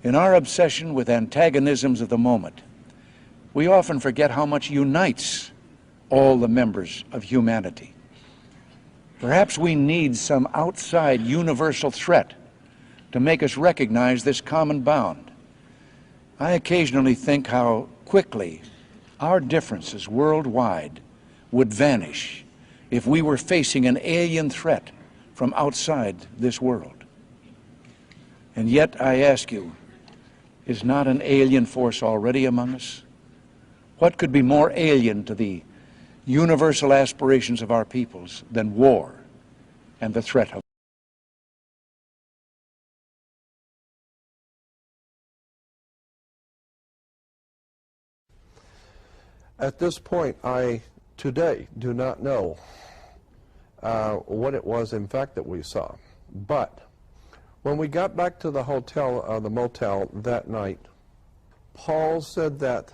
In our obsession with antagonisms of the moment, we often forget how much unites all the members of humanity. Perhaps we need some outside universal threat to make us recognize this common bound. I occasionally think how quickly our differences worldwide would vanish if we were facing an alien threat from outside this world. And yet, I ask you, is not an alien force already among us? What could be more alien to the universal aspirations of our peoples than war and the threat of At this point, I today do not know what it was in fact that we saw. But when we got back to the hotel, the motel that night, Paul said that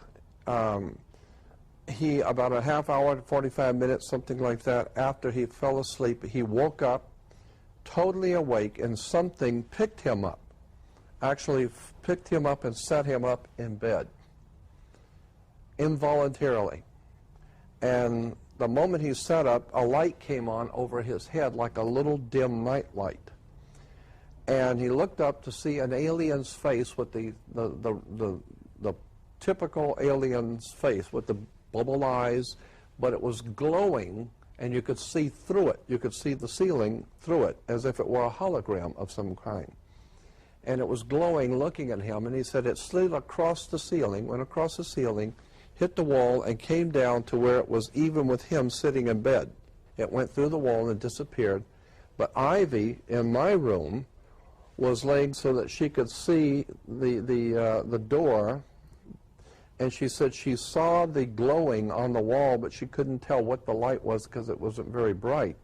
he, about a half hour, 45 minutes, something like that, after he fell asleep, he woke up totally awake, and something picked him up, actually picked him up and set him up in bed, involuntarily. And the moment he sat up, a light came on over his head like a little dim night light. And he looked up to see an alien's face with the typical alien's face with the bubble eyes, but it was glowing, and you could see through it. You could see the ceiling through it, as if it were a hologram of some kind. And it was glowing, looking at him, and he said it slid across the ceiling, went across the ceiling, hit the wall, and came down to where it was even with him sitting in bed. It went through the wall and disappeared. But Ivy, in my room, was laying so that she could see the door, and she said she saw the glowing on the wall, but she couldn't tell what the light was because it wasn't very bright.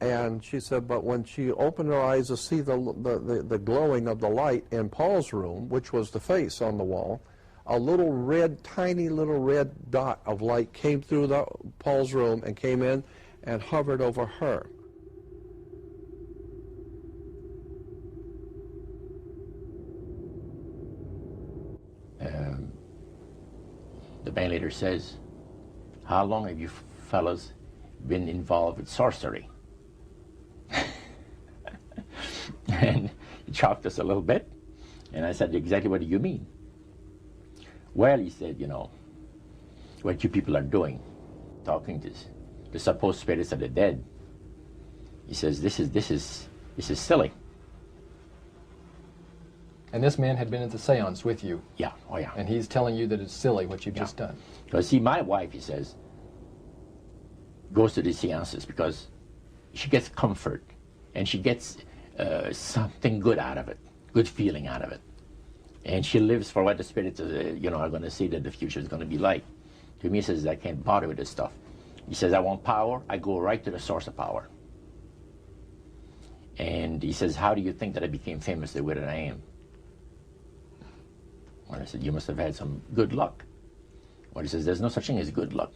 And she said, but when she opened her eyes to see the glowing of the light in Paul's room, which was the face on the wall, a little red, tiny little red dot of light came through Paul's room and came in and hovered over her. The band leader says, how long have you fellas been involved with sorcery? And he shocked us a little bit. And I said, exactly what do you mean? Well, he said, you know, what you people are doing, talking to the supposed spirits of the dead. He says, this is silly. And this man had been at the seance with you. Yeah, oh yeah. And he's telling you that it's silly what you've just done. Because see, my wife, he says, goes to these seances because she gets comfort and she gets something good out of it, good feeling out of it. And she lives for what the spirits, you know, are going to see that the future is going to be like. To me, he says, I can't bother with this stuff. He says, I want power. I go right to the source of power. And he says, how do you think that I became famous the way that I am? Well, I said, you must have had some good luck. Well, he says, there's no such thing as good luck.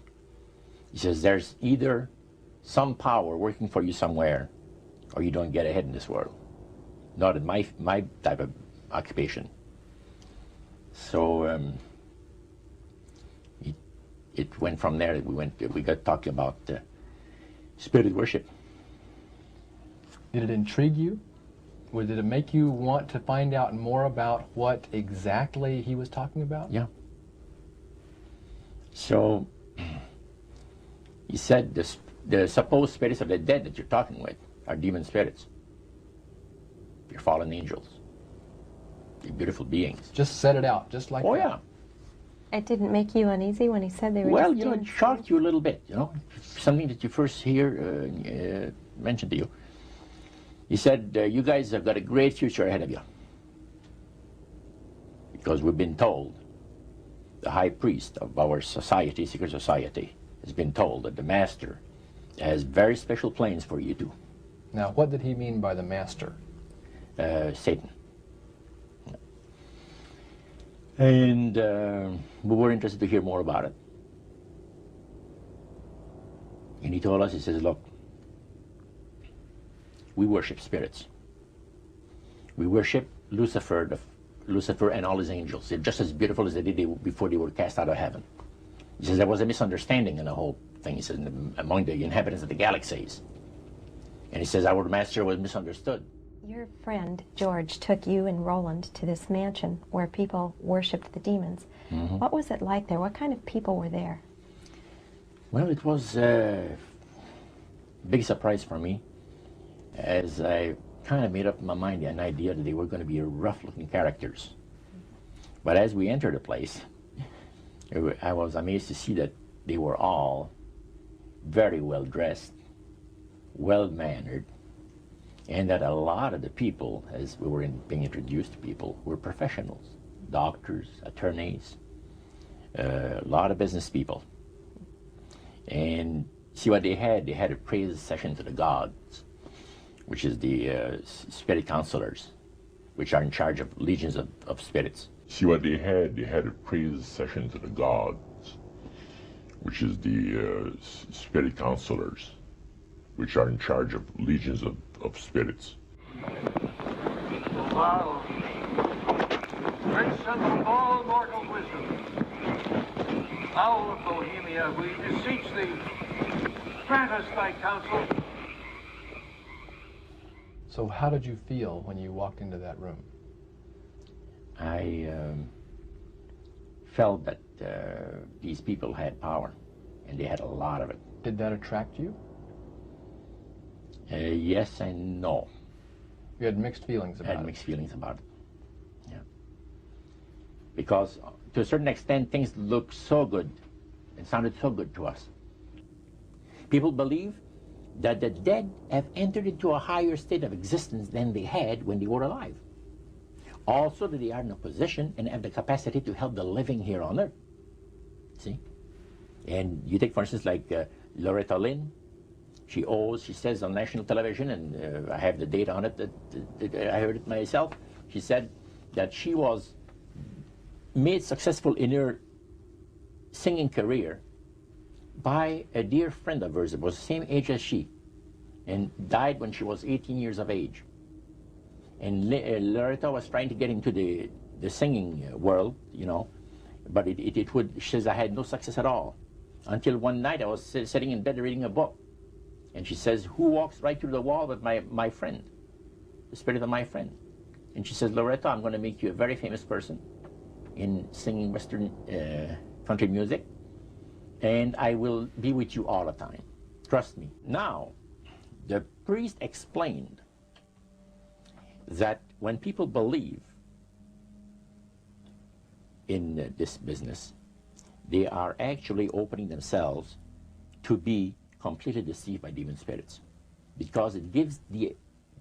He says, there's either some power working for you somewhere, or you don't get ahead in this world. Not in my type of occupation. So it went from there. We got talking about spirit worship. Did it intrigue you? Or did it make you want to find out more about what exactly he was talking about? Yeah. So he said the supposed spirits of the dead that you're talking with are demon spirits. They're fallen angels. They're beautiful beings. Just set it out, just like that. Oh, yeah. It didn't make you uneasy when he said they were Well, just you know, it shocked you a little bit, you know. Something that you first hear mentioned to you. He said, you guys have got a great future ahead of you. Because we've been told, the high priest of our society, secret society, has been told that the master has very special plans for you too. Now, what did he mean by the master? Satan. And we were interested to hear more about it. And he told us, he says, look, we worship spirits. We worship Lucifer, Lucifer and all his angels. They're just as beautiful as they did before they were cast out of heaven. He says there was a misunderstanding in the whole thing. He says among the inhabitants of the galaxies. And he says our master was misunderstood. Your friend, George, took you and Roland to this mansion where people worshipped the demons. What was it like there? What kind of people were there? Well, it was a big surprise for me, as I kind of made up in my mind an idea that they were going to be rough-looking characters. But as we entered the place, I was amazed to see that they were all very well-dressed, well-mannered, and that a lot of the people, as we were being introduced to people, were professionals, doctors, attorneys, a lot of business people. And see what they had? They had a praise session to the gods, which is the spirit counselors, which are in charge of legions of spirits. See what they had? They had a praise session to the gods, which is the spirit counselors, which are in charge of legions of spirits. Wow. Great son of all mortal wisdom, owl of Bohemia, we beseech thee, grant us thy counsel. So how did you feel when you walked into that room? I felt that these people had power, and they had a lot of it. Did that attract you? Yes and no. You had mixed feelings I about had it. mixed feelings about it. Yeah. Because to a certain extent, things looked so good and sounded so good to us. People believe that the dead have entered into a higher state of existence than they had when they were alive. Also that they are in a position and have the capacity to help the living here on earth. See? And you take, for instance, like Loretta Lynn. She says on national television, and I have the data on it, that I heard it myself. She said that she was made successful in her singing career by a dear friend of hers that was the same age as she, and died when she was 18 years of age. And Loretta was trying to get into the singing world, you know, but she says, I had no success at all. Until one night I was sitting in bed reading a book. And she says, who walks right through the wall with my friend, the spirit of my friend? And she says, Loretta, I'm going to make you a very famous person in singing Western country music, and I will be with you all the time. Trust me. Now, the priest explained that when people believe in this business, they are actually opening themselves to be completely deceived by demon spirits, because it gives the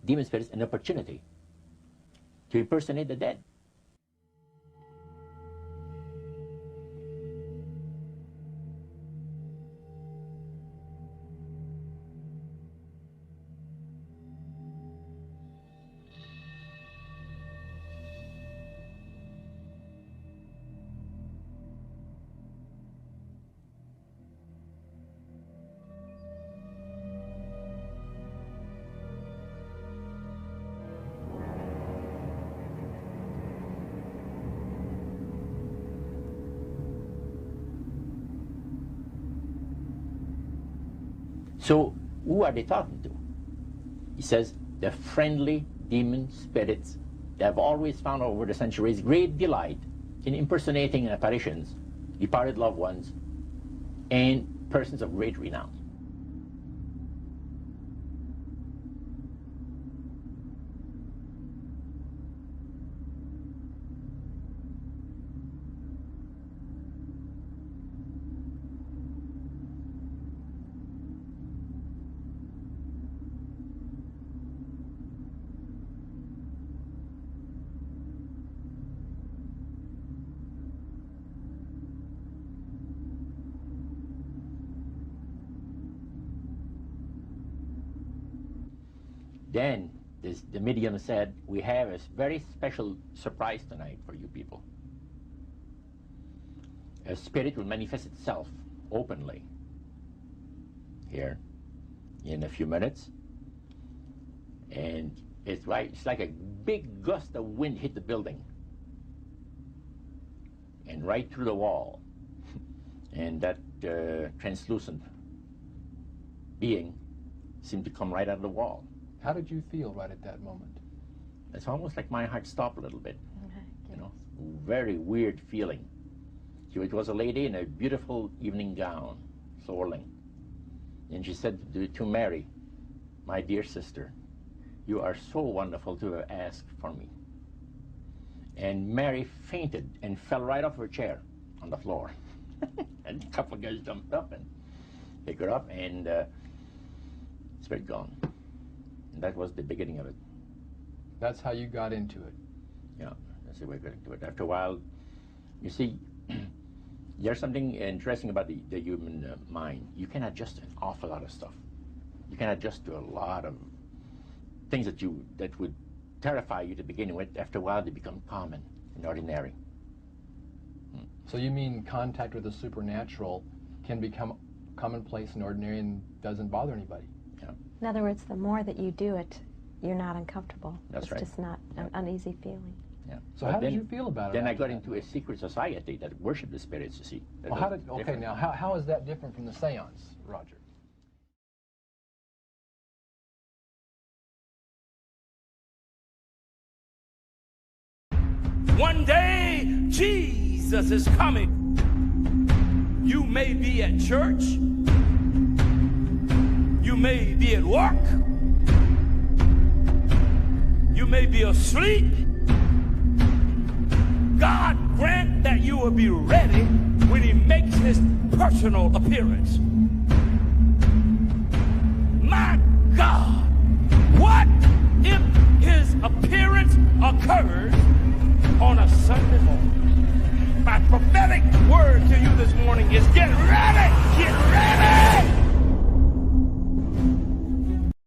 demon spirits an opportunity to impersonate the dead. So, who are they talking to? He says, the friendly demon spirits that have always found over the centuries great delight in impersonating in apparitions departed loved ones and persons of great renown. Then the medium said, we have a very special surprise tonight for you people. A spirit will manifest itself openly here in a few minutes. And it's like a big gust of wind hit the building. right through the wall. And that translucent being seemed to come right out of the wall. How did you feel right at that moment? It's almost like my heart stopped a little bit. You know, very weird feeling. It was a lady in a beautiful evening gown, swirling. And she said to Mary, "My dear sister, you are so wonderful to have asked for me." And Mary fainted and fell right off her chair on the floor. And a couple of guys jumped up and picked her up, and spirit gone. And that was the beginning of it. That's how you got into it. Yeah, that's the way I got into it. After a while, you see, there's something interesting about the human mind. You can adjust to an awful lot of stuff. You can adjust to a lot of things that would terrify you to begin with. After a while, they become common and ordinary. So you mean contact with the supernatural can become commonplace and ordinary and doesn't bother anybody? Yeah. In other words, the more that you do it, you're not uncomfortable. That's right. It's just not an uneasy feeling. Yeah. So But how then, did you feel about it? Then I after got that? into a secret society that worshiped the spirits, you see. That Well, was okay, different. now how is that different from the seance, Roger? One day, Jesus is coming. You may be at church. You may be at work. You may be asleep. God grant that you will be ready when he makes his personal appearance. My God, what if his appearance occurs on a Sunday morning? My prophetic word to you this morning is get